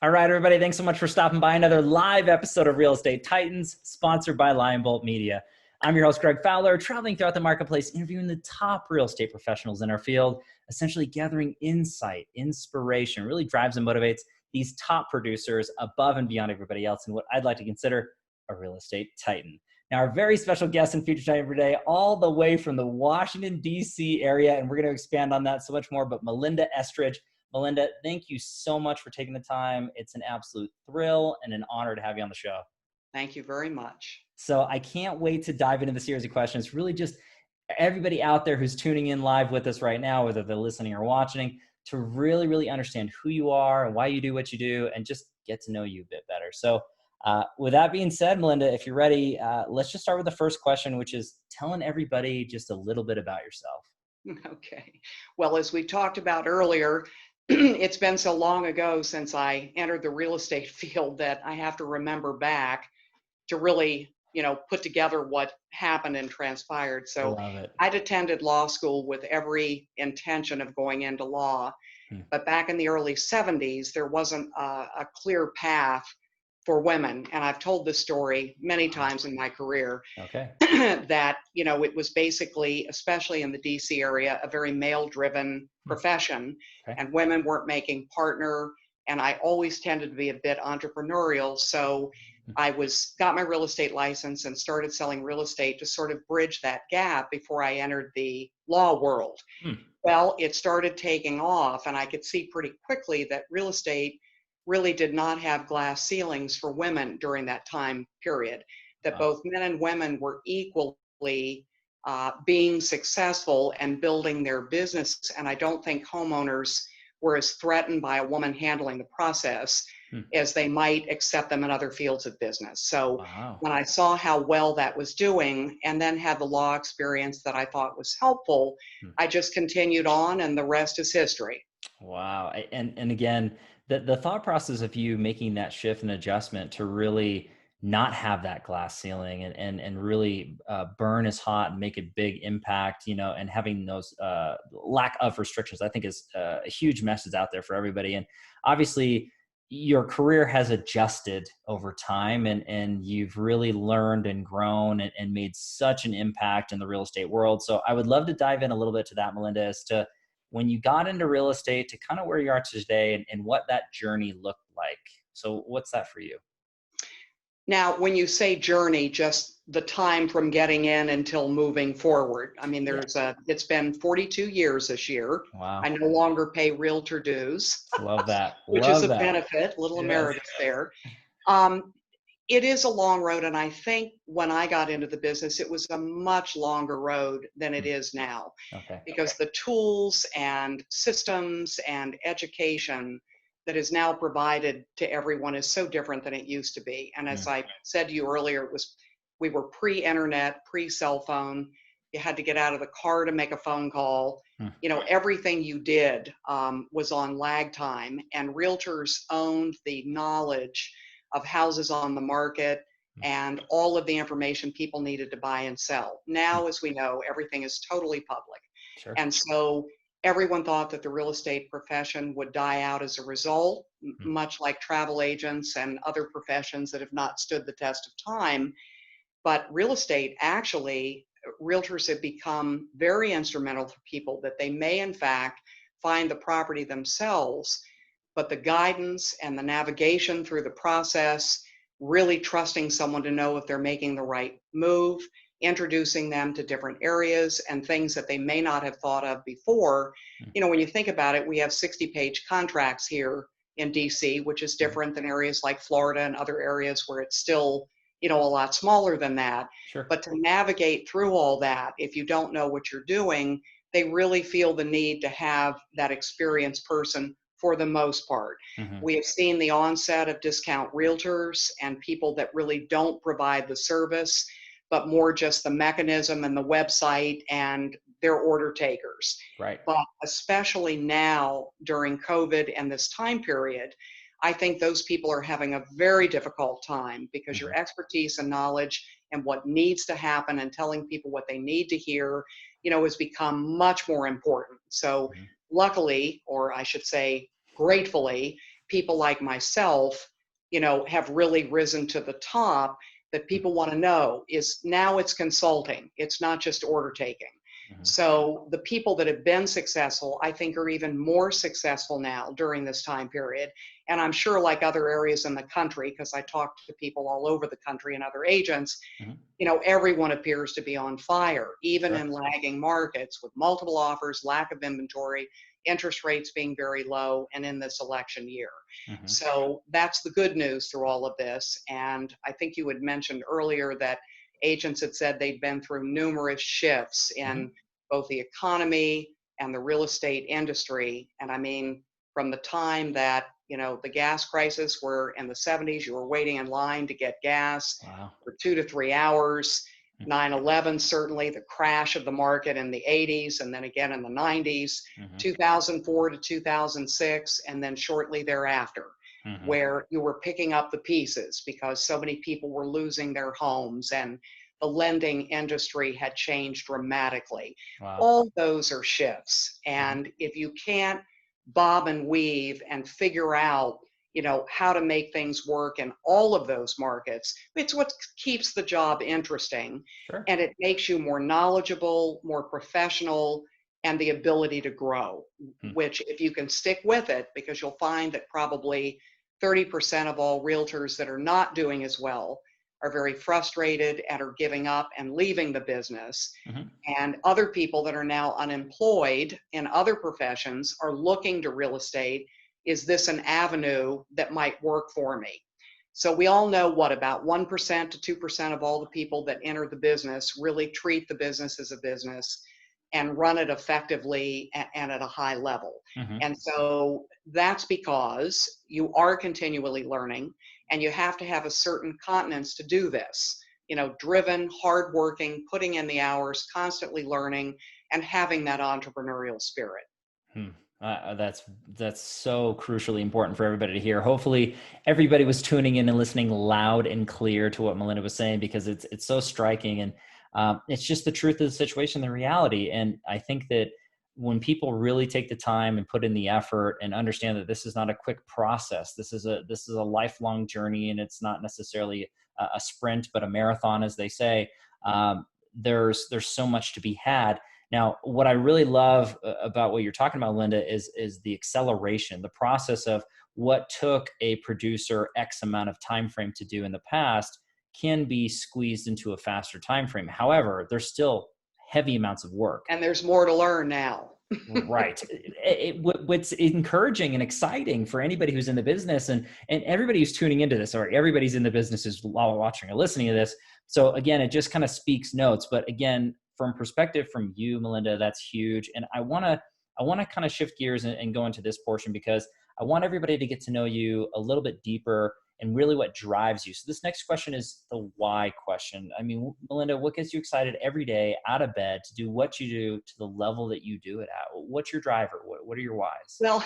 All right, everybody, thanks so much for stopping by another live episode of Real Estate Titans, sponsored by Lion Bolt Media. I'm your host, Greg Fowler, traveling throughout the marketplace, interviewing the top real estate professionals in our field, essentially gathering insight, inspiration, really drives and motivates these top producers above and beyond everybody else in what I'd like to consider a real estate titan. Now, our very special guest and feature time today, all the way from the Washington, D.C. area, and we're going to expand on that so much more, but Melinda Estridge. Melinda, thank you so much for taking the time. It's an absolute thrill and an honor to have you on the show. Thank you very much. So I can't wait to dive into the series of questions. Really just everybody out there who's tuning in live with us right now, whether they're listening or watching, to really understand who you are and why you do what you do and just get to know you a bit better. So with that being said, Melinda, if you're ready, let's just start with the first question, which is telling everybody just a little bit about yourself. Okay. Well, as we talked about earlier, it's been so long ago since I entered the real estate field that I have to remember back to really, put together what happened and transpired. So I'd attended law school with every intention of going into law. But back in the early 70s, there wasn't a clear path for women. And I've told this story many times in my career. Okay. That, it was basically, especially in the DC area, a very male-driven profession. Okay. And women weren't making partner. And I always tended to be a bit entrepreneurial. So I got my real estate license and started selling real estate to sort of bridge that gap before I entered the law world. Well, it started taking off, and I could see pretty quickly that real estate really did not have glass ceilings for women during that time period, that both men and women were equally being successful and building their business. And I don't think homeowners were as threatened by a woman handling the process as they might accept them in other fields of business. So when I saw how well that was doing and then had the law experience that I thought was helpful, I just continued on, and the rest is history. Wow. And again, the thought process of you making that shift and adjustment to really not have that glass ceiling and really burn as hot and make a big impact, and having those lack of restrictions, I think is a huge message out there for everybody. And obviously your career has adjusted over time, and you've really learned and grown and made such an impact in the real estate world. So I would love to dive in a little bit to that, Melinda, as to when you got into real estate to kind of where you are today and what that journey looked like. So what's that for you? Now, when you say journey, just the time from getting in until moving forward. I mean, it's been 42 years this year. Wow. I no longer pay realtor dues. Love that. Which is a benefit, little emeritus there. It is a long road, and I think when I got into the business, it was a much longer road than it is now. Okay. Because the tools and systems and education that is now provided to everyone is so different than it used to be. And as I said to you earlier, we were pre-internet, pre-cell phone. You had to get out of the car to make a phone call. Everything you did was on lag time, and realtors owned the knowledge of houses on the market and all of the information people needed to buy and sell. Now, as we know, everything is totally public. Sure. And so everyone thought that the real estate profession would die out as a result, much like travel agents and other professions that have not stood the test of time. But real estate, actually, realtors have become very instrumental for people, that they may in fact find the property themselves, but the guidance and the navigation through the process, really trusting someone to know if they're making the right move, introducing them to different areas and things that they may not have thought of before. When you think about it, we have 60-page contracts here in DC, which is different than areas like Florida and other areas where it's still, a lot smaller than that. Sure. But to navigate through all that, if you don't know what you're doing, they really feel the need to have that experienced person for the most part. We have seen the onset of discount realtors and people that really don't provide the service, but more just the mechanism and the website and their order takers. Right. But especially now during COVID and this time period, I think those people are having a very difficult time because your expertise and knowledge and what needs to happen and telling people what they need to hear, has become much more important. So luckily, or I should say gratefully, people like myself, have really risen to the top, that people want to know is now it's consulting. It's not just order taking. Mhm. So the people that have been successful, I think, are even more successful now during this time period. And I'm sure, like other areas in the country, because I talk to people all over the country and other agents, Mhm. everyone appears to be on fire, even Sure. in lagging markets with multiple offers, lack of inventory, interest rates being very low, and in this election year. Mhm. So that's the good news through all of this. And I think you had mentioned earlier that agents had said they'd been through numerous shifts Mhm. in both the economy and the real estate industry. And I mean, from the time that, the gas crisis, where in the 70s you were waiting in line to get gas Wow. for 2 to 3 hours. Mhm. 9/11, certainly the crash of the market in the 80s, and then again in the 90s, Mhm. 2004 to 2006, and then shortly thereafter, Mhm. where you were picking up the pieces because so many people were losing their homes and the lending industry had changed dramatically. Wow. All those are shifts. Mhm. And if you can't bob and weave and figure out how to make things work in all of those markets, it's what keeps the job interesting, Sure. and it makes you more knowledgeable, more professional, and the ability to grow, Hmm. which if you can stick with it, because you'll find that probably 30% of all realtors that are not doing as well are very frustrated and are giving up and leaving the business. Mhm. And other people that are now unemployed in other professions are looking to real estate. Is this an avenue that might work for me? So we all know what about 1% to 2% of all the people that enter the business really treat the business as a business and run it effectively and at a high level. Mhm. And so that's because you are continually learning, and you have to have a certain continence to do this. Driven, hardworking, putting in the hours, constantly learning, and having that entrepreneurial spirit. Hmm. That's so crucially important for everybody to hear. Hopefully, everybody was tuning in and listening loud and clear to what Melinda was saying, because it's so striking, and it's just the truth of the situation, the reality. And I think that when people really take the time and put in the effort and understand that this is not a quick process, this is a lifelong journey, and it's not necessarily a sprint, but a marathon, as they say. There's so much to be had. Now, what I really love about what you're talking about, Linda, is the acceleration, the process of what took a producer X amount of time frame to do in the past can be squeezed into a faster time frame. However, there's still heavy amounts of work. And there's more to learn now. Right. What's encouraging and exciting for anybody who's in the business, and everybody who's tuning into this, or everybody's in the business who's watching or listening to this. So again, it just kind of speaks notes. But again, from perspective from you, Melinda, that's huge. And I want to kind of shift gears and go into this portion, because I want everybody to get to know you a little bit deeper and really what drives you. So this next question is the why question. I mean, Melinda, what gets you excited every day out of bed to do what you do to the level that you do it at? What's your driver? What are your whys? Well,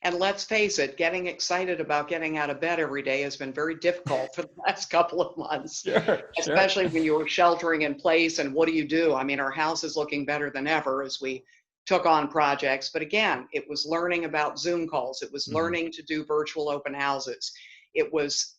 and let's face it, getting excited about getting out of bed every day has been very difficult for the last couple of months, Sure, sure. especially when you were sheltering in place. And what do? I mean, our house is looking better than ever as we took on projects. But again, it was learning about Zoom calls. It was Hmm. learning to do virtual open houses. It was,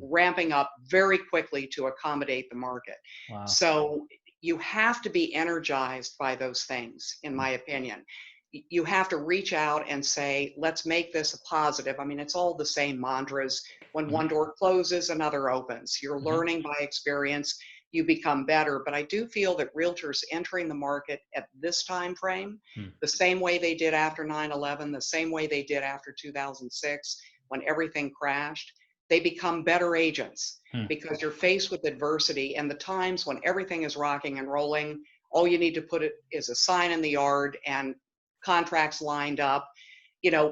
ramping up very quickly to accommodate the market. Wow. So you have to be energized by those things, in my opinion. You have to reach out and say, let's make this a positive. I mean, it's all the same mantras. When Hmm. one door closes, another opens. You're Hmm. learning by experience, you become better. But I do feel that realtors entering the market at this time frame, Hmm. the same way they did after 9/11, the same way they did after 2006, when everything crashed, they become better agents, Hmm. because you're faced with adversity. And the times when everything is rocking and rolling, all you need to put it is a sign in the yard and contracts lined up.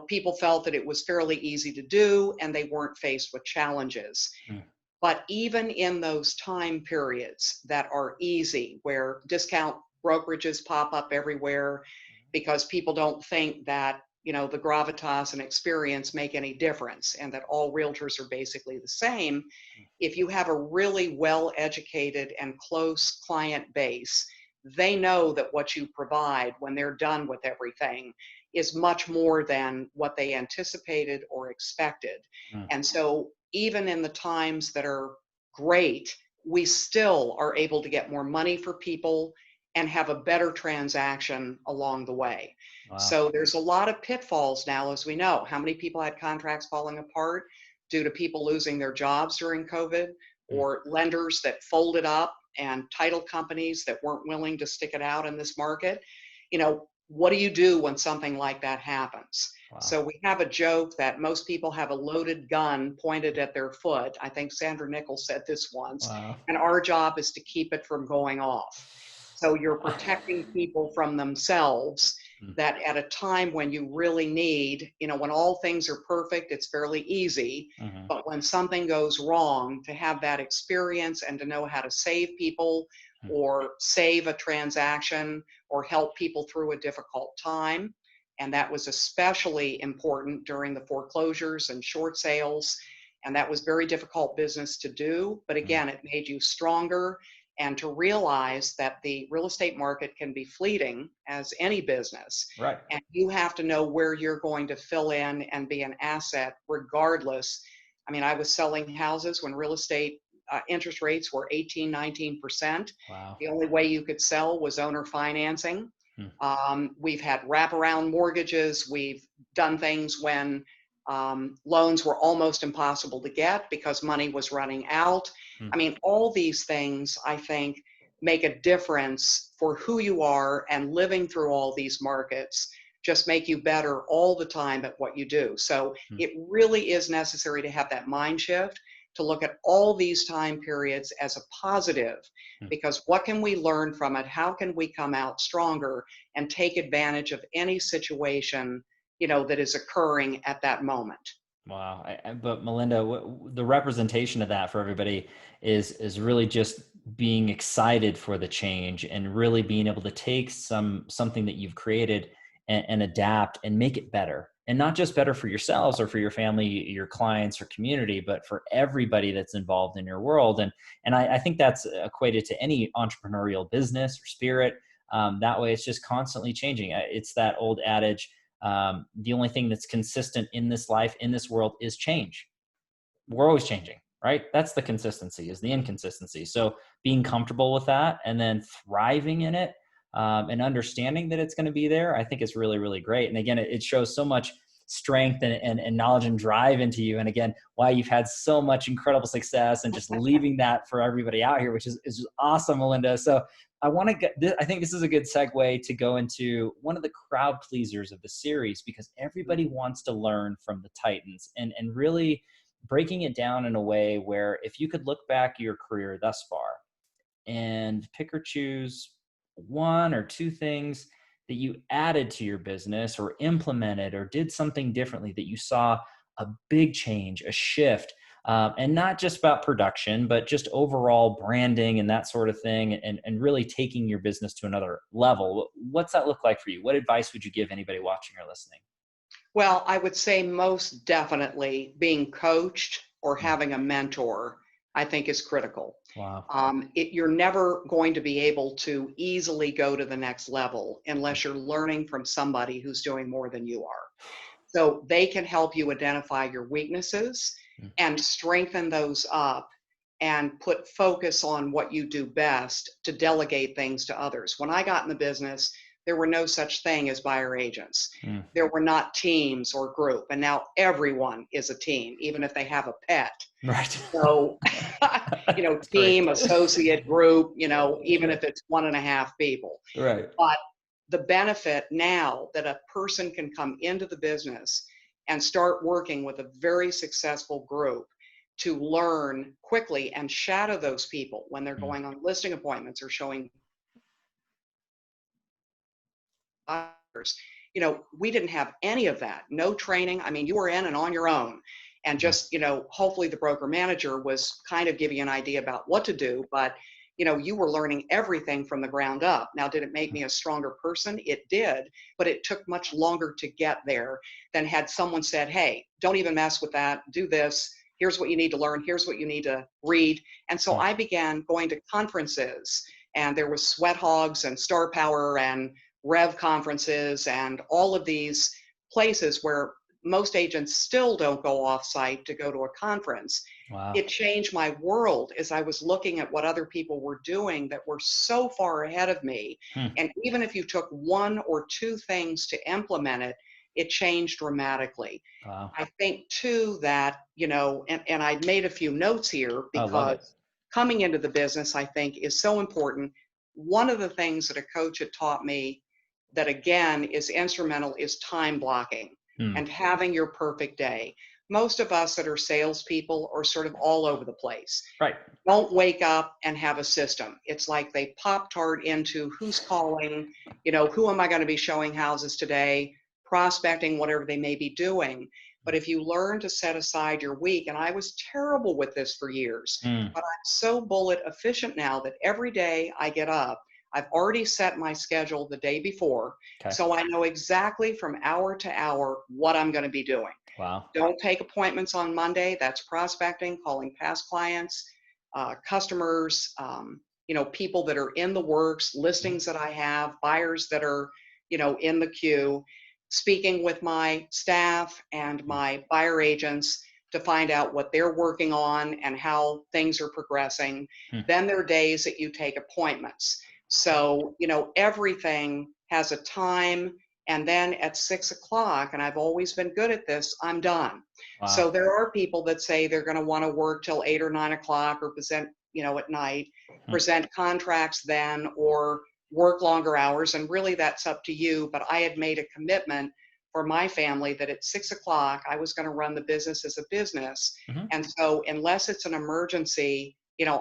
People felt that it was fairly easy to do and they weren't faced with challenges. Hmm. But even in those time periods that are easy, where discount brokerages pop up everywhere because people don't think that, the gravitas and experience make any difference and that all realtors are basically the same, if you have a really well educated and close client base, they know that what you provide when they're done with everything is much more than what they anticipated or expected. Mm. And so even in the times that are great, we still are able to get more money for people and have a better transaction along the way. Wow. So there's a lot of pitfalls now, as we know. How many people had contracts falling apart due to people losing their jobs during COVID, Mm. or lenders that folded up, and title companies that weren't willing to stick it out in this market? What do you do when something like that happens? Wow. So we have a joke that most people have a loaded gun pointed at their foot. I think Sandra Nichols said this once. Wow. And our job is to keep it from going off. So you're protecting people from themselves, Mm. that at a time when you really need, when all things are perfect, it's fairly easy. Mm-hmm. But when something goes wrong, to have that experience and to know how to save people or save a transaction or help people through a difficult time. And that was especially important during the foreclosures and short sales. And that was very difficult business to do. But again, it made you stronger, and to realize that the real estate market can be fleeting, as any business. Right. And you have to know where you're going to fill in and be an asset regardless. I mean, I was selling houses when real estate interest rates were 18, 19%. Wow. The only way you could sell was owner financing. Hmm. We've had wraparound mortgages. We've done things when loans were almost impossible to get because money was running out. Hmm. I mean, all these things, I think, make a difference for who you are, and living through all these markets just make you better all the time at what you do. So it really is necessary to have that mind shift, to look at all these time periods as a positive, because what can we learn from it? How can we come out stronger and take advantage of any situation, that is occurring at that moment? Wow. But Melinda, the representation of that for everybody is really just being excited for the change, and really being able to take something that you've created and adapt and make it better. And not just better for yourselves or for your family, your clients or community, but for everybody that's involved in your world. And I think that's equated to any entrepreneurial business or spirit. That way it's just constantly changing. It's that old adage, the only thing that's consistent in this life, in this world, is change. We're always changing, right? That's the consistency, is the inconsistency. So being comfortable with that and then thriving in it, and understanding that it's going to be there, I think is really, really great. And again, it shows so much strength and knowledge and drive into you. And again, why you've had so much incredible success, and just leaving that for everybody out here, which is just awesome, Melinda. So I want to I think this is a good segue to go into one of the crowd pleasers of the series, because everybody wants to learn from the Titans, and really breaking it down in a way where, if you could look back your career thus far and pick or choose one or two things that you added to your business or implemented or did something differently, that you saw a big change, a shift, and not just about production, but just overall branding and that sort of thing, and really taking your business to another level. What's that look like for you? What advice would you give anybody watching or listening? Well, I would say most definitely being coached or having a mentor, I think, is critical. Wow. You're never going to be able to easily go to the next level unless you're learning from somebody who's doing more than you are. So they can help you identify your weaknesses and strengthen those up, and put focus on what you do best, to delegate things to others. When I got in the business, there were no such thing as buyer agents. There were not teams or group. And now everyone is a team, even if they have a pet. Right. So, team, great. associate, group, even if it's 1.5 people. Right. But the benefit now that a person can come into the business and start working with a very successful group, to learn quickly and shadow those people when they're going on listing appointments or showing buyers. We didn't have any of that. No training. I mean, you were in and on your own. And just, hopefully the broker manager was kind of giving you an idea about what to do, but you were learning everything from the ground up. Now, did it make me a stronger person? It did, but it took much longer to get there than had someone said, hey, don't even mess with that. Do this. Here's what you need to learn. Here's what you need to read. And so I began going to conferences, and there was Sweat Hogs and Star Power and Rev conferences and all of these places where most agents still don't go off site to go to a conference. Wow. It changed my world as I was looking at what other people were doing that were so far ahead of me. Hmm. And even if you took one or two things to implement it, it changed dramatically. Wow. I think too that, and I made a few notes here I love it. because coming into the business, I think, is so important. One of the things that a coach had taught me that again is instrumental is time blocking Hmm. and having your perfect day. Most of us that are salespeople are sort of all over the place. Right. Don't wake up and have a system. It's like they Pop-Tart into who's calling, who am I going to be showing houses today, prospecting, whatever they may be doing. But if you learn to set aside your week, and I was terrible with this for years, Hmm. but I'm so bullet efficient now that every day I get up, I've already set my schedule the day before. Okay. So I know exactly from hour to hour what I'm going to be doing. Wow. Don't take appointments on Monday. That's prospecting, calling past clients, customers, people that are in the works, listings that I have, buyers that are, in the queue, speaking with my staff and my buyer agents to find out what they're working on and how things are progressing. Hmm. Then there are days that you take appointments. So, everything has a time. And then at 6 o'clock, and I've always been good at this, I'm done. Wow. So there are people that say they're going to want to work till 8 or 9 o'clock or present, at night, present contracts then, or work longer hours. And really that's up to you. But I had made a commitment for my family that at 6 o'clock, I was going to run the business as a business. Mm-hmm. And so unless it's an emergency,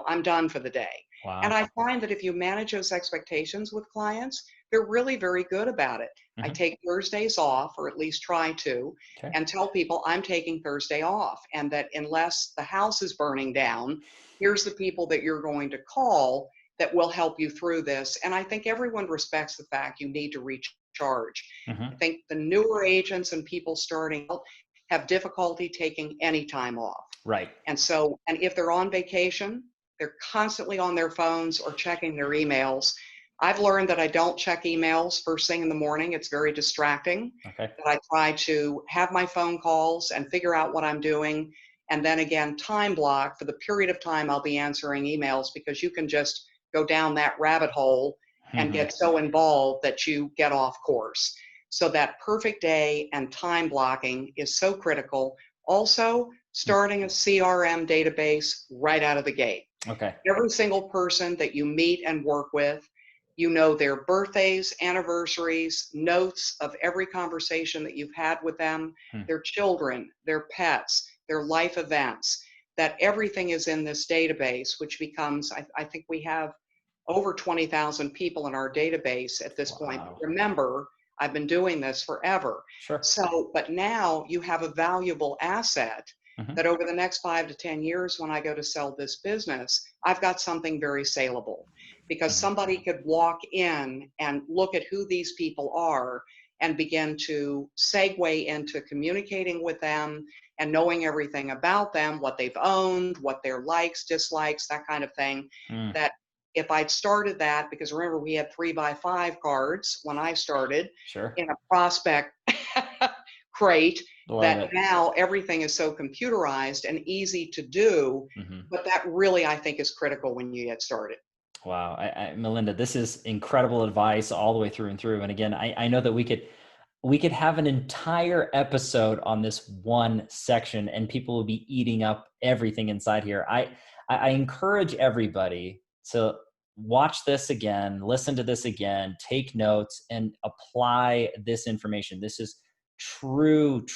I'm done for the day. Wow. And I find that if you manage those expectations with clients, they're really very good about it. Mm-hmm. I take Thursdays off, or at least try to, Okay. and tell people I'm taking Thursday off, and that unless the house is burning down, here's the people that you're going to call that will help you through this. And I think everyone respects the fact you need to recharge. Mm-hmm. I think the newer agents and people starting out have difficulty taking any time off. Right. And so, and if they're on vacation, they're constantly on their phones or checking their emails. I've learned that I don't check emails first thing in the morning. It's very distracting. Okay. That I try to have my phone calls and figure out what I'm doing. And then again, time block for the period of time I'll be answering emails, because you can just go down that rabbit hole and get so involved that you get off course. So that perfect day and time blocking is so critical. Also, starting a CRM database right out of the gate. Okay. Every single person that you meet and work with, their birthdays, anniversaries, notes of every conversation that you've had with them, their children, their pets, their life events, that everything is in this database, which becomes, I think we have over 20,000 people in our database at this point. But remember, I've been doing this forever. Sure. So, but now you have a valuable asset that over the next 5 to 10 years, when I go to sell this business, I've got something very saleable, because somebody could walk in and look at who these people are and begin to segue into communicating with them and knowing everything about them, what they've owned, what their likes, dislikes, that kind of thing. That if I'd started that, because remember we had 3x5 cards when I started, Sure. in a prospect crate, Love that it. now everything is so computerized and easy to do. But that really, I think, is critical when you get started. Wow. Melinda, this is incredible advice all the way through and through. And again, I know that we could have an entire episode on this one section, and people will be eating up everything inside here. I encourage everybody to watch this again, listen to this again, take notes, and apply this information. This is true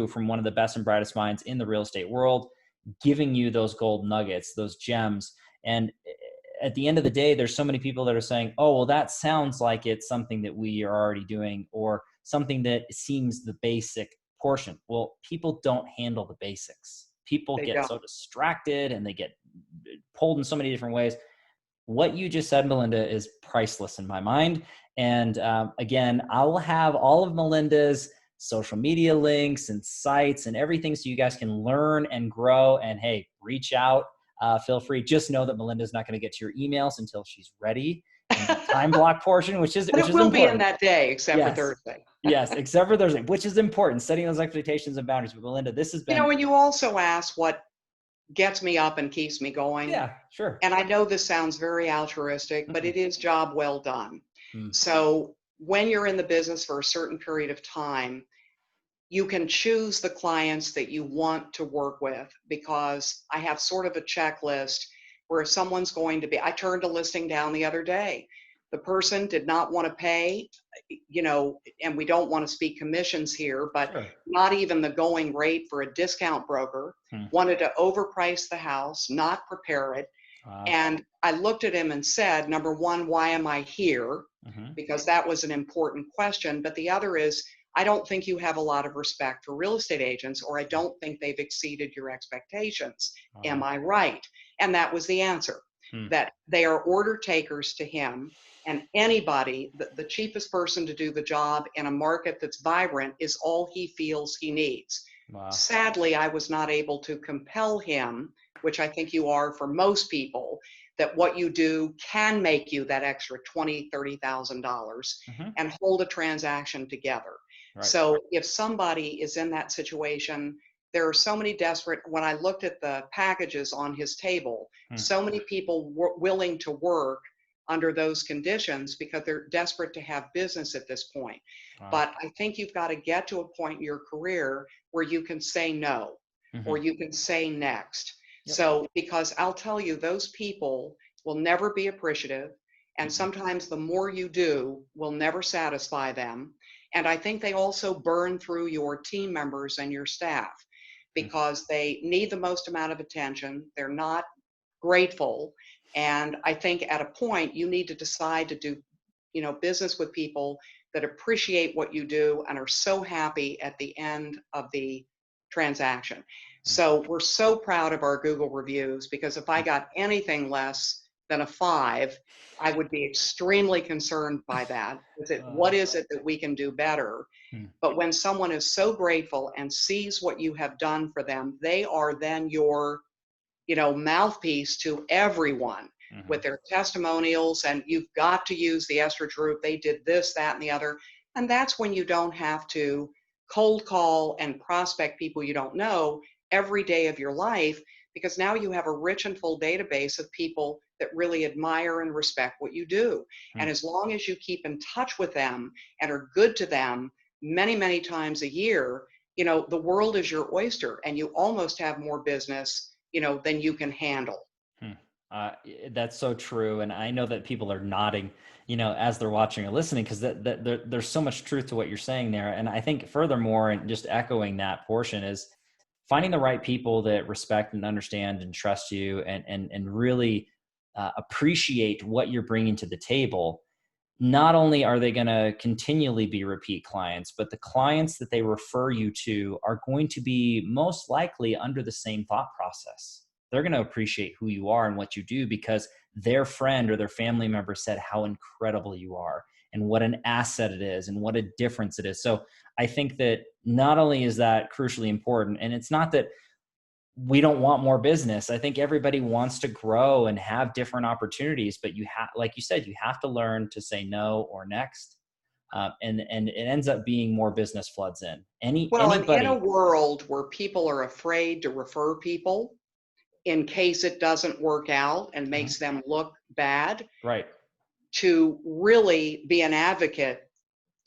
from one of the best and brightest minds in the real estate world, giving you those gold nuggets, those gems. And at the end of the day, there's so many people that are saying, oh, well, that sounds like it's something that we are already doing, or something that seems the basic portion. Well, people don't handle the basics. People get so distracted and they get pulled in so many different ways. What you just said, Melinda, is priceless in my mind. And again, I will have all of Melinda's social media links and sites and everything, so you guys can learn and grow. And hey, reach out, feel free. Just know that Melinda's not going to get to your emails until she's ready. time block portion, which is But it will be in important. that day, except for Yes. Thursday. Yes. Except for Thursday, which is important, setting those expectations and boundaries. But Melinda, this has been, And you also ask what gets me up and keeps me going. yeah, sure. And I know this sounds very altruistic, but Mm-mm. it is job well done. Mm. So when you're in the business for a certain period of time, you can choose the clients that you want to work with, because I have sort of a checklist where if someone's going to be, I turned a listing down the other day. The person did not want to pay, and we don't want to speak commissions here, but Sure. not even the going rate for a discount broker, Hmm. wanted to overprice the house, not prepare it. Wow. And I looked at him and said, number one, why am I here? Mm-hmm. Because that was an important question. But the other is, I don't think you have a lot of respect for real estate agents, or I don't think they've exceeded your expectations. Wow. Am I right? And that was the answer, that they are order takers to him. And anybody, the cheapest person to do the job in a market that's vibrant is all he feels he needs. Wow. Sadly, I was not able to compel him, which I think you are for most people, that what you do can make you that extra $20,000, $30,000 and hold a transaction together. Right. So if somebody is in that situation, there are so many desperate, when I looked at the packages on his table, so many people were willing to work under those conditions because they're desperate to have business at this point. Wow. But I think you've got to get to a point in your career where you can say no, or you can say next. Yep. So, because I'll tell you, those people will never be appreciative. And sometimes the more you do will never satisfy them. And I think they also burn through your team members and your staff because they need the most amount of attention. They're not grateful. And I think at a point you need to decide to do, business with people that appreciate what you do and are so happy at the end of the transaction. So we're so proud of our Google reviews, because if I got anything less than a 5, I would be extremely concerned by that. What is it that we can do better? But when someone is so grateful and sees what you have done for them, they are then your, mouthpiece to everyone with their testimonials. And you've got to use the Estridge Group. They did this, that, and the other. And that's when you don't have to cold call and prospect people you don't know every day of your life, because now you have a rich and full database of people that really admire and respect what you do. And as long as you keep in touch with them and are good to them many, many times a year, the world is your oyster, and you almost have more business, than you can handle. That's so true. And I know that people are nodding, as they're watching or listening, because there's so much truth to what you're saying there. And I think furthermore, and just echoing that portion, is finding the right people that respect and understand and trust you, and really appreciate what you're bringing to the table. Not only are they going to continually be repeat clients, but the clients that they refer you to are going to be most likely under the same thought process. They're going to appreciate who you are and what you do because their friend or their family member said how incredible you are and what an asset it is and what a difference it is. So I think that not only is that crucially important, and it's not that we don't want more business. I think everybody wants to grow and have different opportunities, but you have, like you said, you have to learn to say no or next. And it ends up being more business floods in. Well, and in a Anybody. world where people are afraid to refer people in case it doesn't work out and makes them look bad, Right. to really be an advocate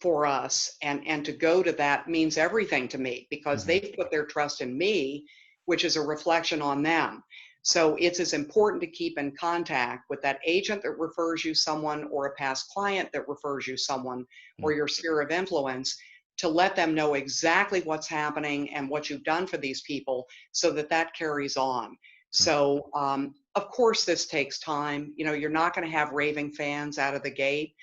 for us and to go to that means everything to me, because they've put their trust in me, which is a reflection on them. So it's as important to keep in contact with that agent that refers you someone, or a past client that refers you someone, or your sphere of influence, to let them know exactly what's happening and what you've done for these people, so that that carries on. So of course this takes time. You're not going to have raving fans out of the gate.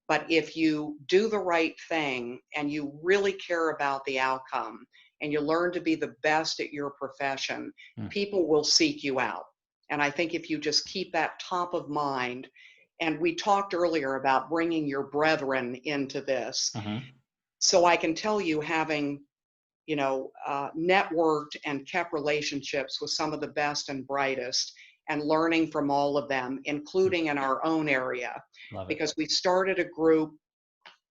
But if you do the right thing and you really care about the outcome and you learn to be the best at your profession, people will seek you out. And I think if you just keep that top of mind, and we talked earlier about bringing your brethren into this. So I can tell you, having, networked and kept relationships with some of the best and brightest, and learning from all of them, including in our own area, Love it. because we started a group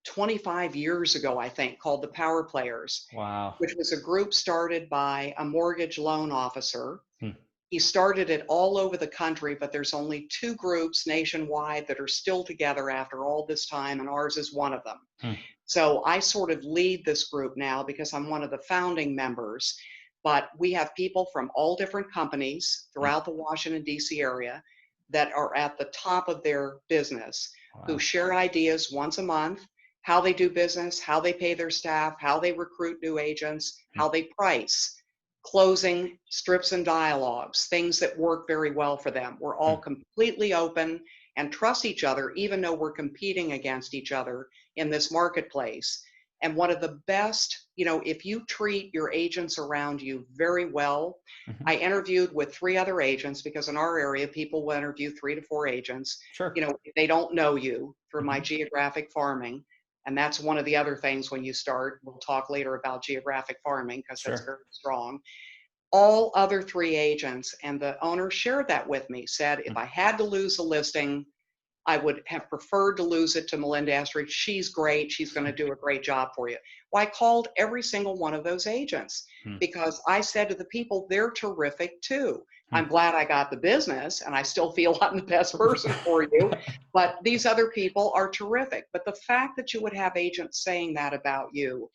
25 years ago, I think, called the Power Players, Wow. which was a group started by a mortgage loan officer. Hmm. He started it all over the country, but there's only 2 groups nationwide that are still together after all this time, and ours is one of them. Hmm. So I sort of lead this group now because I'm one of the founding members, but we have people from all different companies Hmm. throughout the Washington, D.C. area that are at the top of their business, who Wow. share ideas once a month, how they do business, how they pay their staff, how they recruit new agents, how they price, closing strips and dialogues, things that work very well for them. We're all Hmm. completely open and trust each other, even though we're competing against each other in this marketplace. And one of the best, if you treat your agents around you very well, Hmm. I interviewed with 3 other agents, because in our area, people will interview 3 to 4 agents, Sure. if they don't know you through my Hmm. geographic farming. And that's one of the other things when you start. We'll talk later about geographic farming because that's Sure. very strong. All other 3 agents, and the owner shared that with me, said, if Hmm. I had to lose a listing, I would have preferred to lose it to Melinda Estridge. She's great. She's going to do a great job for you. Well, I called every single one of those agents Hmm. because I said to the people, they're terrific too. Hmm. I'm glad I got the business, and I still feel I'm the best person for you, but these other people are terrific. But the fact that you would have agents saying that about you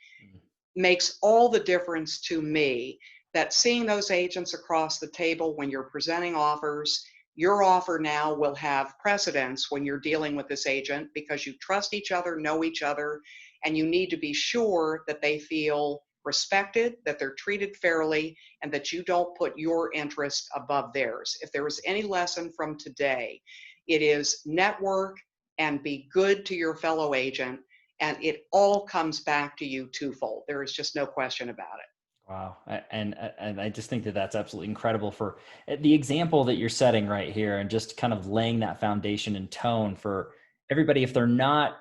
makes all the difference to me, that seeing those agents across the table when you're presenting offers, your offer now will have precedence when you're dealing with this agent, because you trust each other, know each other, and you need to be sure that they feel respected, that they're treated fairly, and that you don't put your interest above theirs. If there was any lesson from today, it is network and be good to your fellow agent, and it all comes back to you twofold. There is just no question about it. Wow. And I just think that that's absolutely incredible for the example that you're setting right here, and just kind of laying that foundation and tone for everybody. If they're not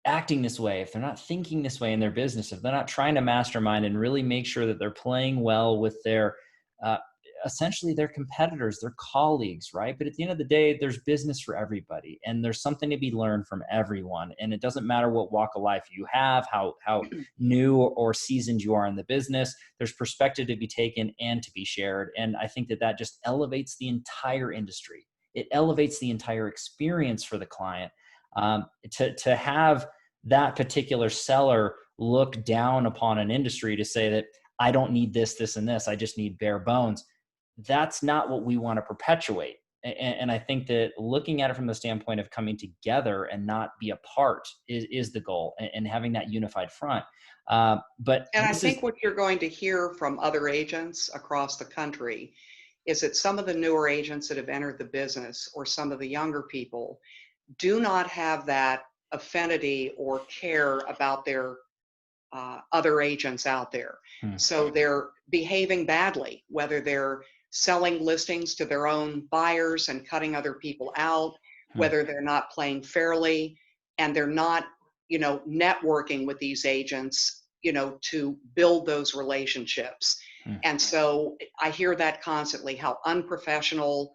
acting this way, if they're not thinking this way in their business, if they're not trying to mastermind and really make sure that they're playing well with their, uh, essentially their competitors, their colleagues, right? But at the end of the day, there's business for everybody, and there's something to be learned from everyone. And it doesn't matter what walk of life you have, how new or seasoned you are in the business. There's perspective to be taken and to be shared. And I think that that just elevates the entire industry. It elevates the entire experience for the client. To have that particular seller look down upon an industry to say that I don't need this, this, and this, I just need bare bones. That's not what we want to perpetuate. And I think that looking at it from the standpoint of coming together and not be apart is the goal, and having that unified front. But And I this is, think what you're going to hear from other agents across the country is that some of the newer agents that have entered the business, or some of the younger people, do not have that affinity or care about their other agents out there. hmm, So they're behaving badly, whether they're selling listings to their own buyers and cutting other people out, hmm, whether they're not playing fairly, and they're not, networking with these agents, to build those relationships. hmm, And so I hear that constantly, how unprofessional,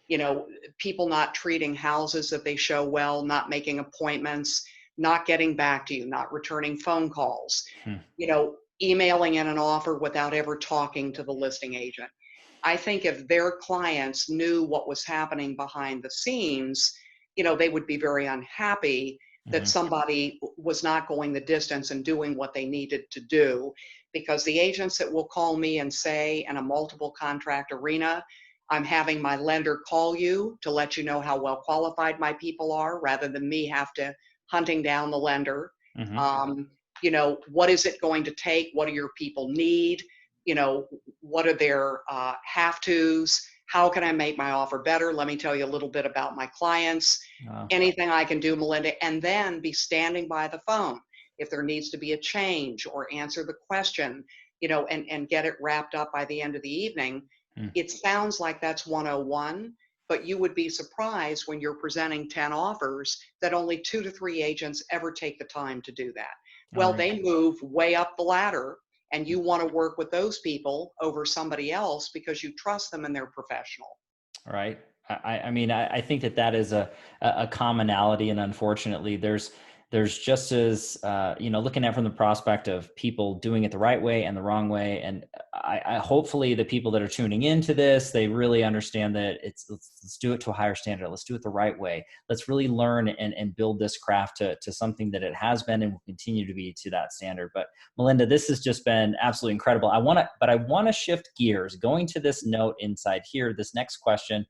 you know, people not treating houses that they show well, not making appointments, not getting back to you, not returning phone calls, hmm. emailing in an offer without ever talking to the listing agent. I think if their clients knew what was happening behind the scenes, they would be very unhappy that Hmm. somebody was not going the distance and doing what they needed to do. Because the agents that will call me and say, in a multiple contract arena, I'm having my lender call you to let you know how well qualified my people are, rather than me have to hunting down the lender. Hmm. Um, what is it going to take? What do your people need? What are their have tos? How can I make my offer better? Let me tell you a little bit about my clients. Wow. Anything I can do, Melinda, and then be standing by the phone if there needs to be a change, or answer the question, and get it wrapped up by the end of the evening. Hmm. It sounds like that's 101, but you would be surprised when you're presenting 10 offers that only 2 to 3 agents ever take the time to do that. All Well, right. they move way up the ladder, and you want to work with those people over somebody else because you trust them and they're professional. right? I mean, I think that is a commonality, and unfortunately, there's just as looking at it from the prospect of people doing it the right way and the wrong way, and I hopefully the people that are tuning into this, they really understand that let's do it to a higher standard. Let's do it the right way. Let's really learn and build this craft to something that it has been and will continue to be to that standard. But Melinda, this has just been absolutely incredible. I want to shift gears, going to this note inside here. This next question,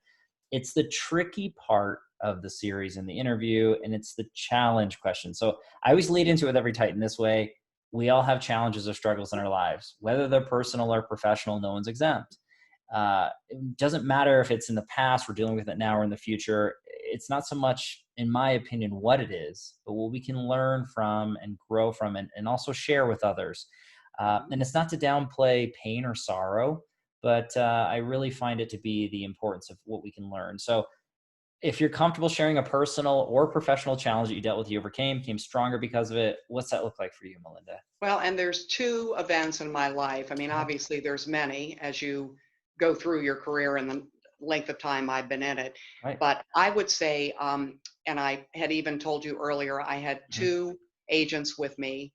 it's the tricky part of the series in the interview, and it's the challenge question. So I always lead into it with every Titan this way. We all have challenges or struggles in our lives, whether they're personal or professional, no one's exempt. It doesn't matter if it's in the past, we're dealing with it now or in the future. It's not so much, in my opinion, what it is, but what we can learn from and grow from, and also share with others. And it's not to downplay pain or sorrow, but I really find it to be the importance of what we can learn. So if you're comfortable sharing a personal or professional challenge that you dealt with, you overcame, became stronger because of it, what's that look like for you, Melinda? Well, and there's two events in my life. I mean, Okay. obviously there's many as you go through your career and the length of time I've been in it. Right. But I would say, and I had even told you earlier, I had Mm-hmm. two agents with me,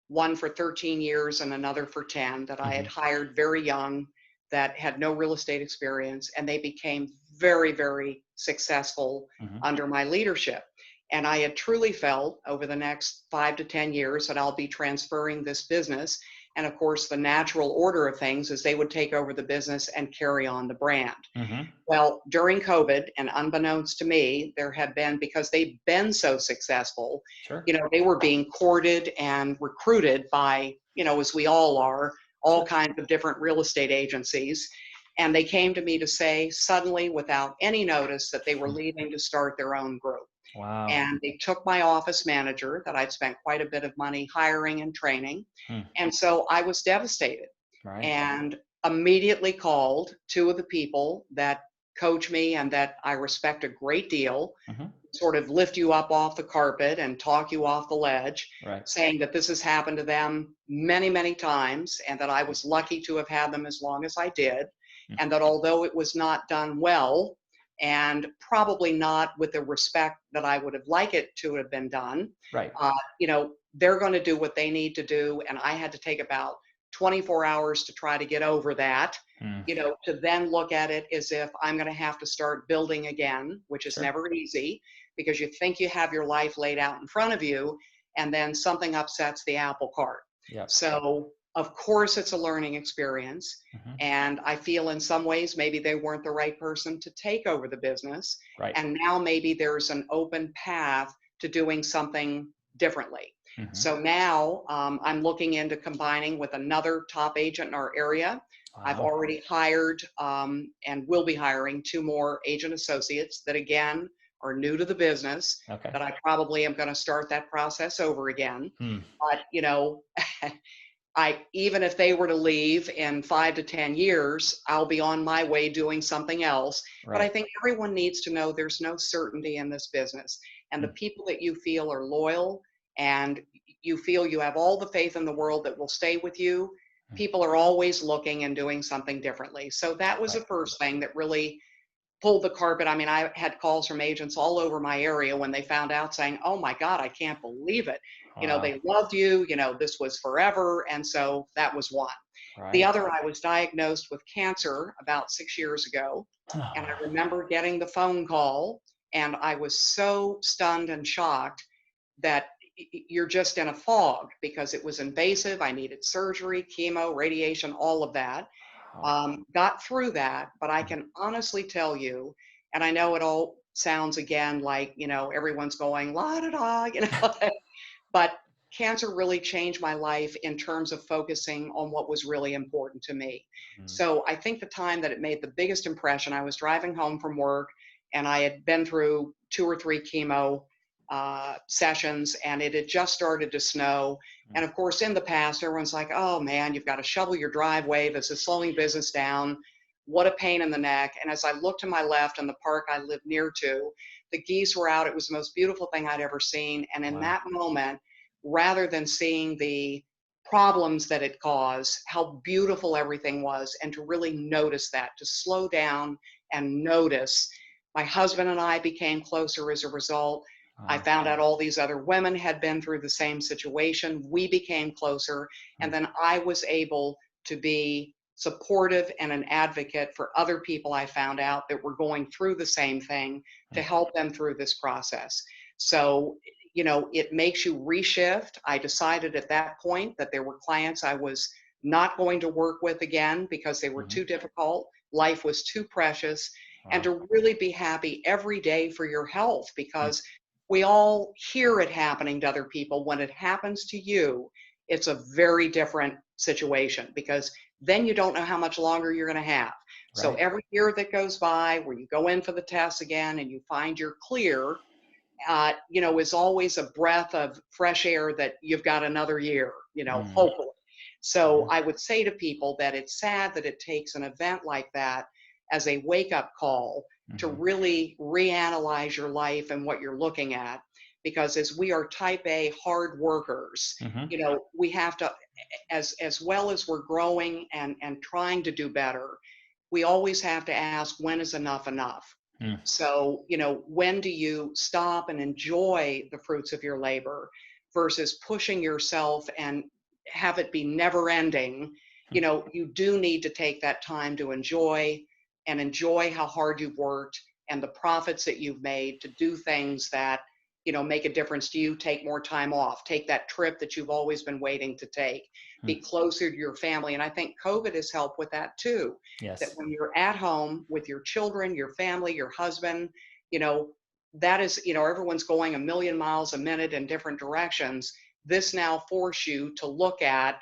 one for 13 years and another for 10 that I had Mm-hmm. hired very young, that had no real estate experience, and they became very, very successful Mm-hmm. under my leadership. And I had truly felt over the next 5 to 10 years that I'll be transferring this business. And of course, the natural order of things is they would take over the business and carry on the brand. Mm-hmm. Well, during COVID, and unbeknownst to me, there had been, because they've been so successful, Sure. they were being courted and recruited by, as we all are, all Sure. kinds of different real estate agencies. And they came to me to say suddenly, without any notice, that they were leaving to start their own group. Wow. And they took my office manager that I'd spent quite a bit of money hiring and training. Hmm. And so I was devastated, Right. and immediately called two of the people that coach me and that I respect a great deal, Mm-hmm. sort of lift you up off the carpet and talk you off the ledge, Right. saying that this has happened to them many, many times, and that I was lucky to have had them as long as I did. Mm. And that although it was not done well, and probably not with the respect that I would have liked it to have been done, Right. uh, they're going to do what they need to do. And I had to take about 24 hours to try to get over that, Mm. to then look at it as if I'm going to have to start building again, which is Sure. never easy, because you think you have your life laid out in front of you, and then something upsets the apple cart. Yep. So, of course, it's a learning experience. Mm-hmm. And I feel in some ways maybe they weren't the right person to take over the business. Right. And now maybe there's an open path to doing something differently. Mm-hmm. So now I'm looking into combining with another top agent in our area. I've Wow. already hired and will be hiring two more agent associates that, again, are new to the business, Okay. that I probably am going to start that process over again. Hmm. But, even if they were to leave in 5 to 10 years, I'll be on my way doing something else. But I Right. think everyone needs to know there's no certainty in this business. And the Hmm. people that you feel are loyal and you feel you have all the faith in the world that will stay with you, Hmm. people are always looking and doing something differently. So that was Right. the first thing that really pulled the carpet. I mean, I had calls from agents all over my area when they found out, saying, "Oh my God, I can't believe it. Wow. They loved you, this was forever." And so that was one. The Right. other, I was diagnosed with cancer about 6 years ago. Oh, And I wow. remember getting the phone call, and I was so stunned and shocked that you're just in a fog, because it was invasive. I needed surgery, chemo, radiation, all of that. Wow. Got through that, but I Mhm. can honestly tell you, and I know it all sounds again like, everyone's going la da da, but cancer really changed my life in terms of focusing on what was really important to me. Mhm. So I think the time that it made the biggest impression, I was driving home from work, and I had been through 2 or 3 chemo sessions, and it had just started to snow. Mhm. And of course, in the past, everyone's like, "Oh man, you've got to shovel your driveway. This is slowing business down. What a pain in the neck." And as I looked to my left in the park I live near to, the geese were out. It was the most beautiful thing I'd ever seen. And in Wow. that moment, rather than seeing the problems that it caused, how beautiful everything was, and to really notice that, to slow down and notice. My husband and I became closer as a result. I Wow. found out all these other women had been through the same situation. We became closer. And then I was able to be supportive and an advocate for other people I found out that were going through the same thing to help them through this process. So, it makes you reshift. I decided at that point that there were clients I was not going to work with again because they were too difficult. Life was too precious. And Wow. to really be happy every day for your health, because we all hear it happening to other people. When it happens to you, it's a very different situation, because then you don't know how much longer you're going to have. So Right. every year that goes by where you go in for the tests again and you find you're clear, is always a breath of fresh air that you've got another year, hopefully. So I would say to people that it's sad that it takes an event like that as a wake-up call to really reanalyze your life and what you're looking at. Because as we are type A hard workers, we have to, as well as we're growing and trying to do better, we always have to ask, when is enough enough? So, when do you stop and enjoy the fruits of your labor versus pushing yourself and have it be never ending? You do need to take that time to enjoy how hard you've worked and the profits that you've made to do things that, make a difference to you. Take more time off, take that trip that you've always been waiting to take, be closer to your family. And I think COVID has helped with that too. That Yes. when you're at home with your children, your family, your husband, that is, everyone's going a million miles a minute in different directions. This now forces you to look at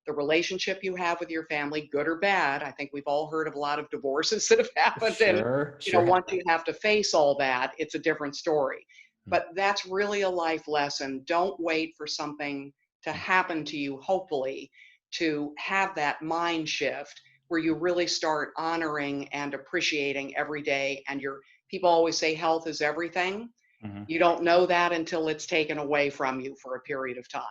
the relationship you have with your family, good or bad. I think we've all heard of a lot of divorces that have happened. And, Sure. once you have to face all that, it's a different story. But that's really a life lesson. Don't wait for something to happen to you, hopefully, to have that mind shift where you really start honoring and appreciating every day. And people always say health is everything. You don't know that until it's taken away from you for a period of time.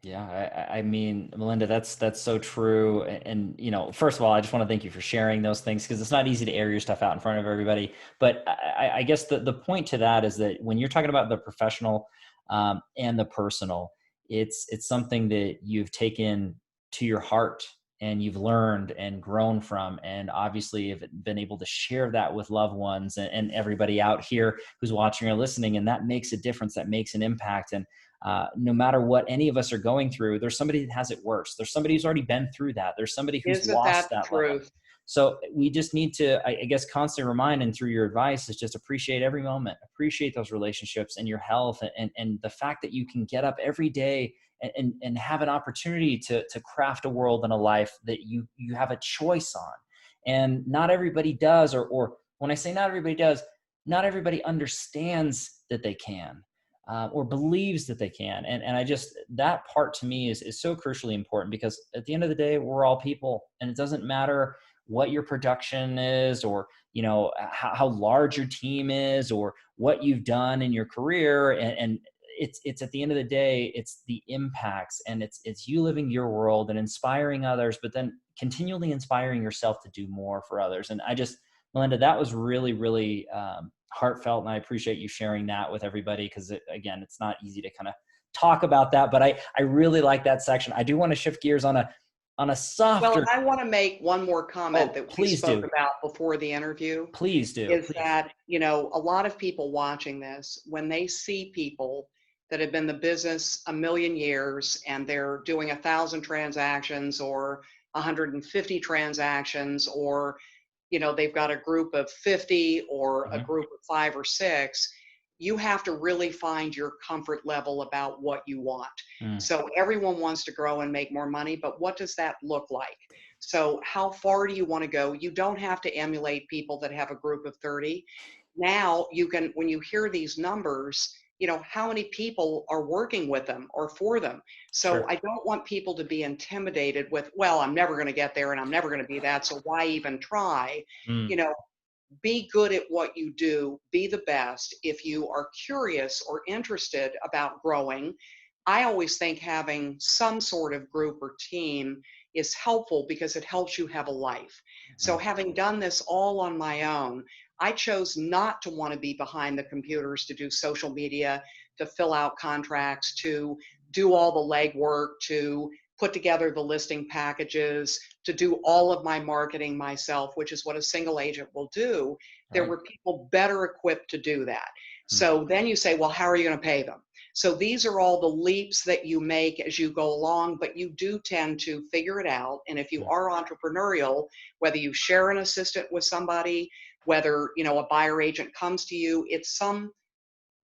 Yeah, I mean, Melinda, that's so true. And first of all, I just want to thank you for sharing those things, because it's not easy to air your stuff out in front of everybody. But I guess the point to that is that when you're talking about the professional and the personal, it's something that you've taken to your heart and you've learned and grown from, and obviously have been able to share that with loved ones and everybody out here who's watching or listening. And that makes a difference. That makes an impact. And no matter what any of us are going through, there's somebody that has it worse. There's somebody who's already been through that. There's somebody who's Isn't lost that the that loved one. truth? So we just need to, I guess, constantly remind, and through your advice, is just appreciate every moment, appreciate those relationships and your health, and the fact that you can get up every day and have an opportunity to craft a world and a life that you have a choice on. And not everybody does, or when I say not everybody does, not everybody understands that they can. Or believes that they can. And I just, that part to me is so crucially important, because at the end of the day, we're all people, and it doesn't matter what your production is, or, how large your team is, or what you've done in your career. And it's at the end of the day, it's the impacts, and it's you living your world and inspiring others, but then continually inspiring yourself to do more for others. And Melinda, that was really, really, heartfelt, and I appreciate you sharing that with everybody, because again, it's not easy to kind of talk about that, but I really like that section. I do want to shift gears on a Well, softer. and I want to make one more comment that we Please spoke do. about before the interview. Please do. Is that, a lot of people watching this, when they see people that have been in the business a million years and they're doing 1,000 transactions or 150 transactions, or they've got a group of 50 or a group of 5 or 6, you have to really find your comfort level about what you want. So everyone wants to grow and make more money, but what does that look like? So how far do you want to go? You don't have to emulate people that have a group of 30. Now you can, when you hear these numbers, how many people are working with them or for them. So Sure. I don't want people to be intimidated with, well, I'm never going to get there and I'm never going to be that, so why even try? You know, be good at what you do, be the best. If you are curious or interested about growing, I always think having some sort of group or team is helpful because it helps you have a life. So having done this all on my own, I chose not to want to be behind the computers to do social media, to fill out contracts, to do all the legwork, to put together the listing packages, to do all of my marketing myself, which is what a single agent will do. There Right. were people better equipped to do that. So then you say, well, how are you going to pay them? So these are all the leaps that you make as you go along, but you do tend to figure it out. And if you are entrepreneurial, whether you share an assistant with somebody, whether, a buyer agent comes to you, it's some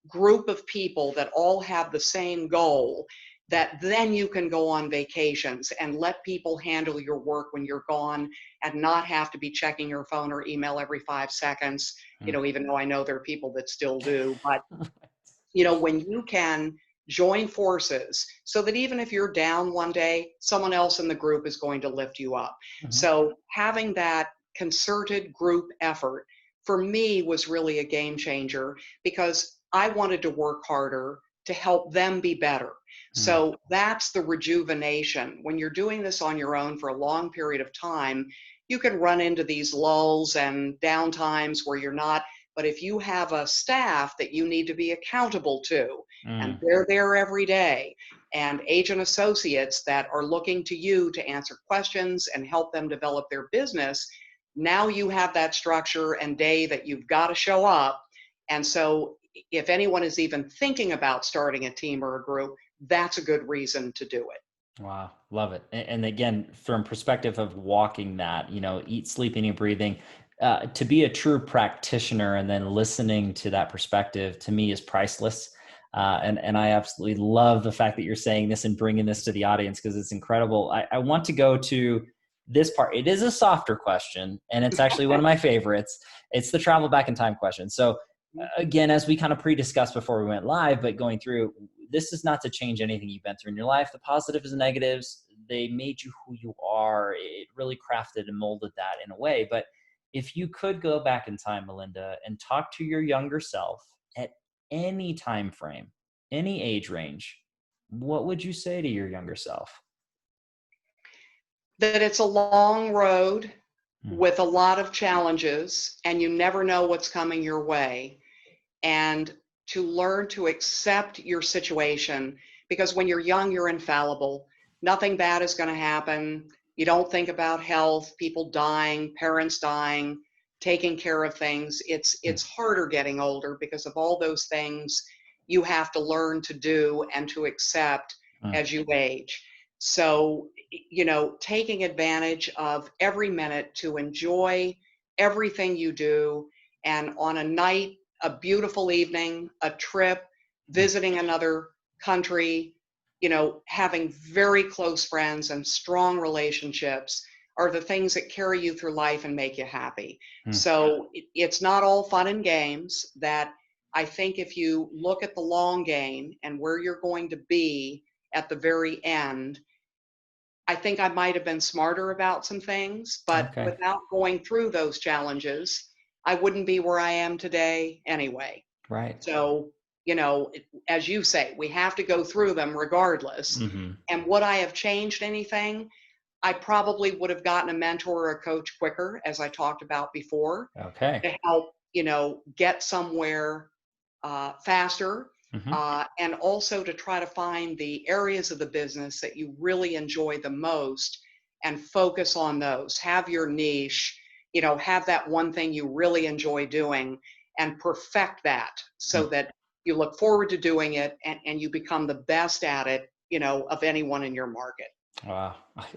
group of people that all have the same goal, that then you can go on vacations and let people handle your work when you're gone and not have to be checking your phone or email every 5 seconds, even though I know there are people that still do. But, when you can join forces so that even if you're down one day, someone else in the group is going to lift you up. So having that concerted group effort for me was really a game changer, because I wanted to work harder to help them be better. So that's the rejuvenation. When you're doing this on your own for a long period of time, you can run into these lulls and down times where you're not. But if you have a staff that you need to be accountable to, and they're there every day, and agent associates that are looking to you to answer questions and help them develop their business, now you have that structure and day that you've got to show up. And so if anyone is even thinking about starting a team or a group, that's a good reason to do it. Wow. Love it. And again, from perspective of walking that, eat, sleeping, and breathing, to be a true practitioner and then listening to that perspective, to me, is priceless. And I absolutely love the fact that you're saying this and bringing this to the audience, because it's incredible. I want to go to this part. It is a softer question, and it's actually one of my favorites. It's the travel back in time question. So again, as we kind of pre-discussed before we went live, but going through, this is not to change anything you've been through in your life. The positives and negatives, they made you who you are. It really crafted and molded that in a way. But if you could go back in time, Melinda, and talk to your younger self at any time frame, any age range, what would you say to your younger self? That it's a long road with a lot of challenges, and you never know what's coming your way. And to learn to accept your situation, because when you're young, you're infallible. Nothing bad is going to happen. You don't think about health, people dying, parents dying, taking care of things. It's harder getting older because of all those things you have to learn to do and to accept as you age. So, taking advantage of every minute to enjoy everything you do, and on a night, a beautiful evening, a trip, visiting another country, having very close friends and strong relationships are the things that carry you through life and make you happy. So it's not all fun and games. That I think if you look at the long game and where you're going to be at the very end, I think I might have been smarter about some things, but without going through those challenges, I wouldn't be where I am today anyway. Right. So, as you say, we have to go through them regardless. And would I have changed anything? I probably would have gotten a mentor or a coach quicker, as I talked about before, to help, get somewhere faster. And also to try to find the areas of the business that you really enjoy the most and focus on those. Have your niche, have that one thing you really enjoy doing and perfect that so that you look forward to doing it and you become the best at it, of anyone in your market. Wow.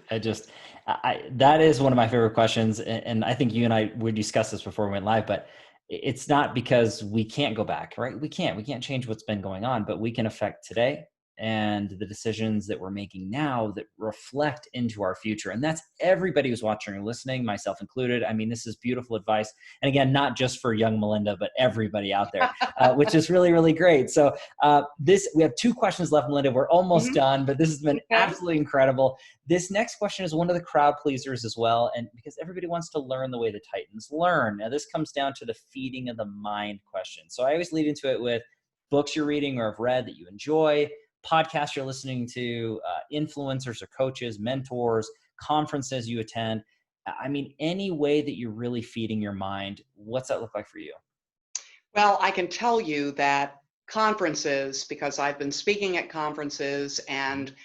That is one of my favorite questions. And I think you and we discussed this before we went live, but it's not because we can't go back, right? We can't change what's been going on, but we can affect today and the decisions that we're making now that reflect into our future. And that's everybody who's watching or listening, myself included. I mean, this is beautiful advice. And again, not just for young Melinda, but everybody out there, which is really, really great. So we have 2 questions left, Melinda. We're almost done, but this has been absolutely incredible. This next question is one of the crowd pleasers as well. And because everybody wants to learn the way the Titans learn. Now, this comes down to the feeding of the mind question. So I always lead into it with books you're reading or have read that you enjoy, podcasts you're listening to, influencers or coaches, mentors, conferences you attend. I mean, any way that you're really feeding your mind, what's that look like for you? Well, I can tell you that conferences, because I've been speaking at conferences Mhm. and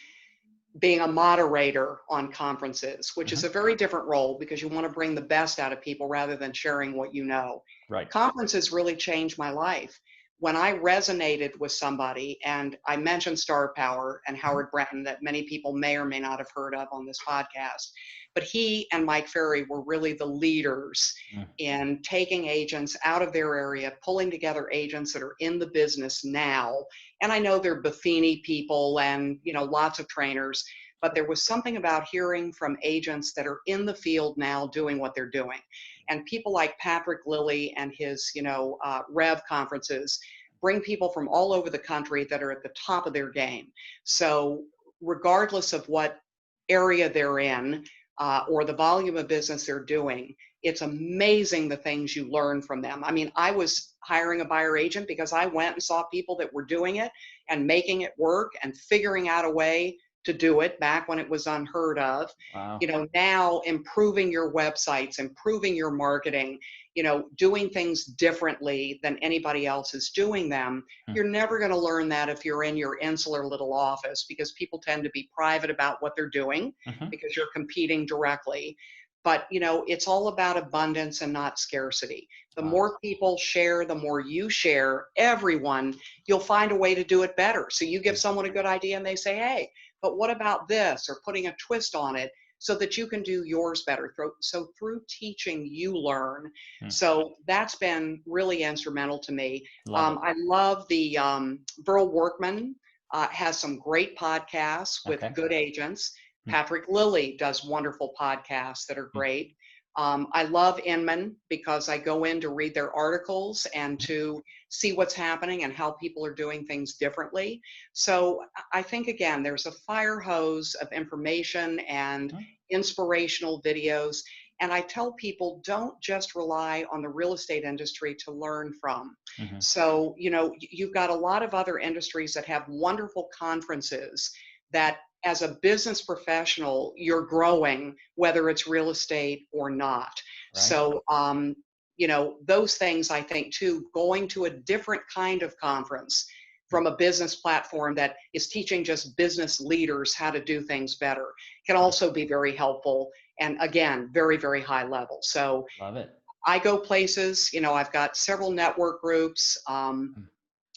being a moderator on conferences, which is Mhm. a very different role because you want to bring the best out of people rather than sharing what you know. Right. Conferences really changed my life. When I resonated with somebody, and I mentioned Star Power and Mhm. Howard Brenton, that many people may or may not have heard of on this podcast, but he and Mike Ferry were really the leaders Mm. in taking agents out of their area, pulling together agents that are in the business now. And I know they're Buffini people and, lots of trainers, but there was something about hearing from agents that are in the field now doing what they're doing. And people like Patrick Lilly and his, Rev conferences bring people from all over the country that are at the top of their game. So regardless of what area they're in, or the volume of business they're doing, it's amazing the things you learn from them. I mean, I was hiring a buyer agent because I went and saw people that were doing it and making it work and figuring out a way to do it back when it was unheard of. Wow. Now improving your websites, improving your marketing, doing things differently than anybody else is doing them. Mm. You're never going to learn that if you're in your insular little office, because people tend to be private about what they're doing Mhm. because you're competing directly. But it's all about abundance and not scarcity. The Wow. more people share, the more you share, everyone, you'll find a way to do it better. So you give Mm. someone a good idea and they say, hey, but what about this? Or putting a twist on it so that you can do yours better. So through teaching, you learn. Mm. So that's been really instrumental to me. Love it. I love the Burl Workman has some great podcasts with Okay. good agents. Mm. Patrick Lilly does wonderful podcasts that are Mm. great. I love Inman because I go in to read their articles and Mhm. to see what's happening and how people are doing things differently. So I think, again, there's a fire hose of information and Mhm. inspirational videos. And I tell people, don't just rely on the real estate industry to learn from. Mhm. So, you've got a lot of other industries that have wonderful conferences that as a business professional, you're growing, whether it's real estate or not. Right. So, those things, I think, too, going to a different kind of conference Mm. from a business platform that is teaching just business leaders how to do things better can Mm. also be very helpful. And again, very, very high level. So Love it. I go places, I've got several network groups. Mm.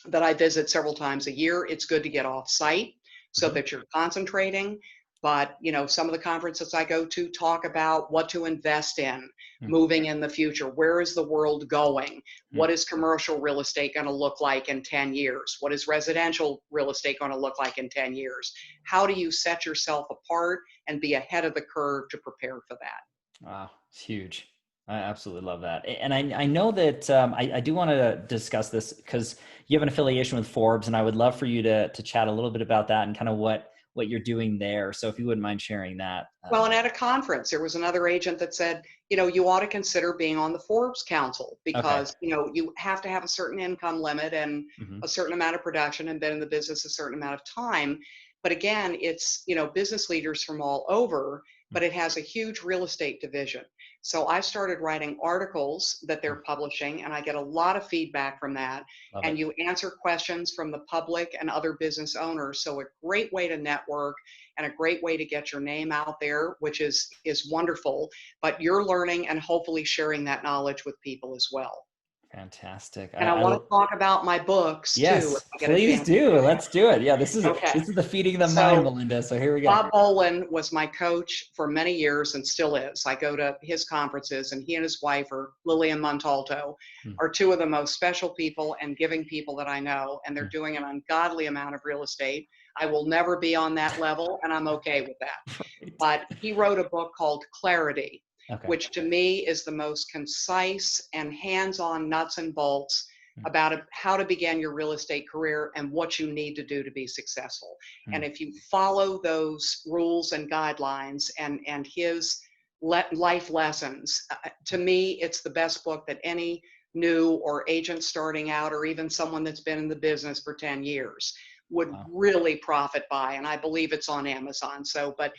That I visit several times a year. It's good to get off site so Mhm. that you're concentrating. But, some of the conferences I go to talk about what to invest in Mm. moving in the future. Where is the world going? Mm. What is commercial real estate going to look like in 10 years? What is residential real estate going to look like in 10 years? How do you set yourself apart and be ahead of the curve to prepare for that? Wow, it's huge. I absolutely love that. And I know that I do want to discuss this because you have an affiliation with Forbes, and I would love for you to chat a little bit about that and kind of what you're doing there. So if you wouldn't mind sharing that. Well, and at a conference, there was another agent that said, you ought to consider being on the Forbes Council Okay. because, you have to have a certain income limit and Hmm. a certain amount of production and been in the business a certain amount of time. But again, it's, business leaders from all over, but it has a huge real estate division. So I started writing articles that they're publishing, and I get a lot of feedback from that. Love And it. you answer questions from the public and other business owners. So a great way to network and a great way to get your name out there, which is wonderful. But you're learning and hopefully sharing that knowledge with people as well. Fantastic. And I want to talk about my books too, if Yes, I get a please chance to do. do Let's do it. Yeah, this is that. Okay. the feeding the mind, So Melinda. So here we go. Bob Bolin was my coach for many years and still is. I go to his conferences, and he and his wife, are Lillian Montalto, Mm. are two of the most special people and giving people that I know, and they're Mm. doing an ungodly amount of real estate. I will never be on that level, and I'm okay with that. Right. But he wrote a book called Clarity, Okay. which to me is the most concise and hands-on nuts and bolts Mm. about how to begin your real estate career and what you need to do to be successful. And Mm. if you follow those rules and guidelines and his life lessons, to me, it's the best book that any new or agent starting out, or even someone that's been in the business for 10 years would Wow. really profit by. And I believe it's on Amazon. So, but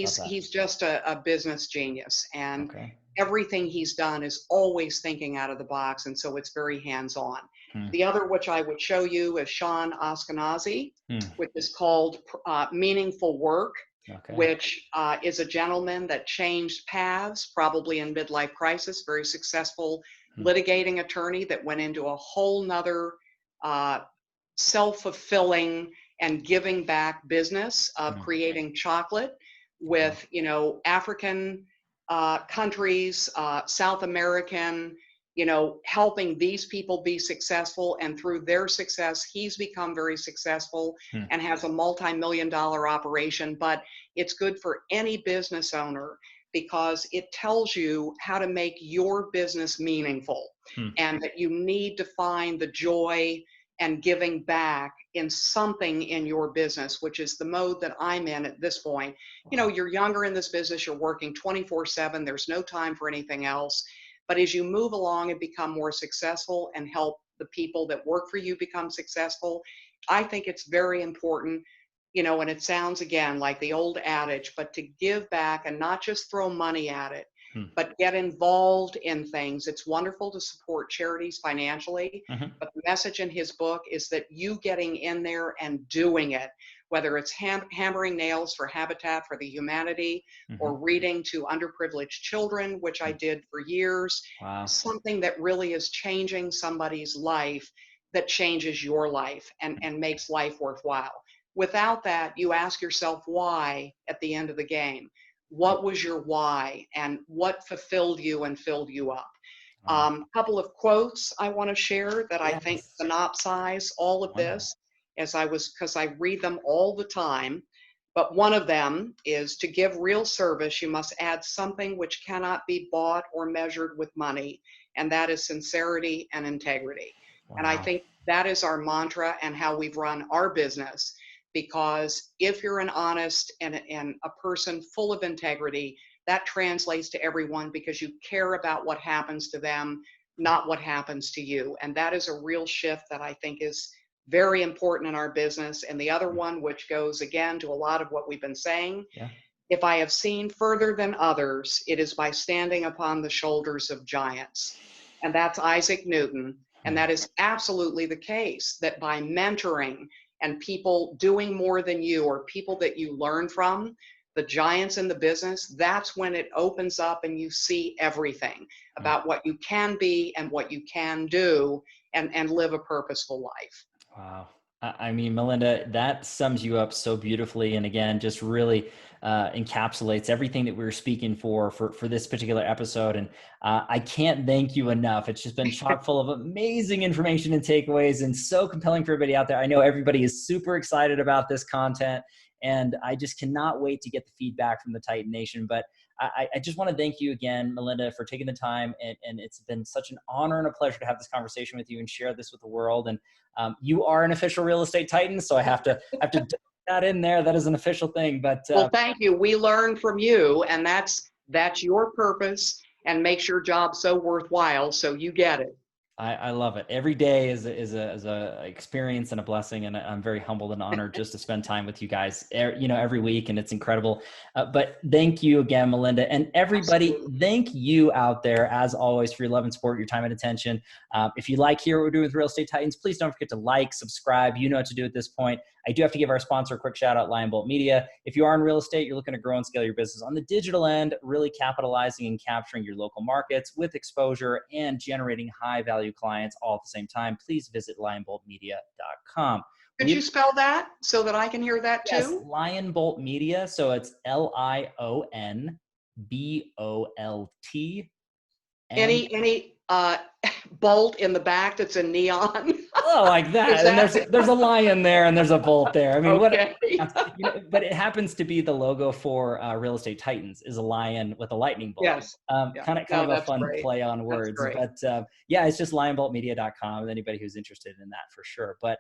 Love that. He's just a business genius, and Okay. everything he's done is always thinking out of the box, and so it's very hands-on. Hmm. The other, which I would show you, is Sean Ashkenazi, Hmm. which is called Meaningful Work, Okay. which is a gentleman that changed paths, probably in midlife crisis, very successful Hmm. litigating attorney that went into a whole nother uh, self-fulfilling and giving back business of Hmm. creating chocolate Wow. with, African countries, South American, helping these people be successful. And through their success, he's become very successful Hmm. and has a multi-million-dollar operation. But it's good for any business owner because it tells you how to make your business meaningful, Hmm. and that you need to find the joy and giving back in something in your business, which is the mode that I'm in at this point. Wow. You're younger in this business, you're working 24/7, there's no time for anything else. But as you move along and become more successful and help the people that work for you become successful, I think it's very important, and it sounds again like the old adage, but to give back and not just throw money at it, Hmm. but get involved in things. It's wonderful to support charities financially, Hmm. but the message in his book is that you getting in there and doing it, whether it's hammering nails for Habitat for the Humanity Hmm. or reading to underprivileged children, which I did for years, Wow. something that really is changing somebody's life, that changes your life and makes life worthwhile. Without that, you ask yourself why at the end of the game. Right. What was your why and what fulfilled you and filled you up? Wow. Couple of quotes I want to share that I think Yes. synopsize all of Wonderful. this, because I read them all the time. But one of them is, to give real service, you must add something which cannot be bought or measured with money, and that is sincerity and integrity. And I Wow. think that is our mantra and how we've run our business, because if you're an honest and a person full of integrity, that translates to everyone because you care about what happens to them, not what happens to you. And that is a real shift that I think is very important in our business. And the other one, which goes again to a lot of what we've been saying, Yeah. if I have seen further than others, it is by standing upon the shoulders of giants. And that's Isaac Newton. And Hmm. that is absolutely the case, that by mentoring and people doing more than you, or people that you learn from, the giants in the business, that's when it opens up and you see everything Hmm. about what you can be and what you can do, and live a purposeful life. Wow. I mean, Melinda, that sums you up so beautifully. And again, just really encapsulates everything that we were speaking for this particular episode. And I can't thank you enough. It's just been chock full of amazing information and takeaways, and so compelling for everybody out there. I know everybody is super excited about this content, and I just cannot wait to get the feedback from the Titan Nation. But I just want to thank you again, Melinda, for taking the time. And it's been such an honor and a pleasure to have this conversation with you and share this with the world. And you are an official real estate titan, so I have to dip that in there. That is an official thing. But Well, thank you. We learn from you, and that's your purpose, and makes your job so worthwhile. So you get it. I love it. Every day is a experience and a blessing, and I'm very humbled and honored just to spend time with you guys, every week, and it's incredible. But thank you again, Melinda, and everybody. Absolutely. Thank you out there, as always, for your love and support, your time and attention. If you like hear what we're doing with Real Estate Titans, please don't forget to like, subscribe. You know what to do at this point. I do have to give our sponsor a quick shout out, Lion Bolt Media. If you are in real estate, you're looking to grow and scale your business on the digital end, really capitalizing and capturing your local markets with exposure and generating high value clients all at the same time, please visit lionboltmedia.com. Could you spell that so that I can hear that Yes, too? Lion Bolt Media. So it's LionBolt. Any bolt in the back that's in neon? Oh, like Is that. And that there's a lion there and there's a bolt there. I mean, okay? but it happens to be the logo for Real Estate Titans is a lion with a lightning bolt. Yes. Yeah. Kind No, of a that's fun great. play on That's words, great. but yeah, it's just lionboltmedia.com. Anybody who's interested in that, for sure. But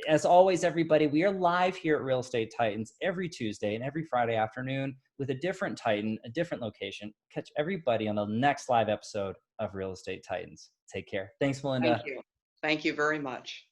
as always, everybody, we are live here at Real Estate Titans every Tuesday and every Friday afternoon with a different Titan, a different location. Catch everybody on the next live episode of Real Estate Titans. Take care. Thanks, Thank Melinda. you. Thank you very much.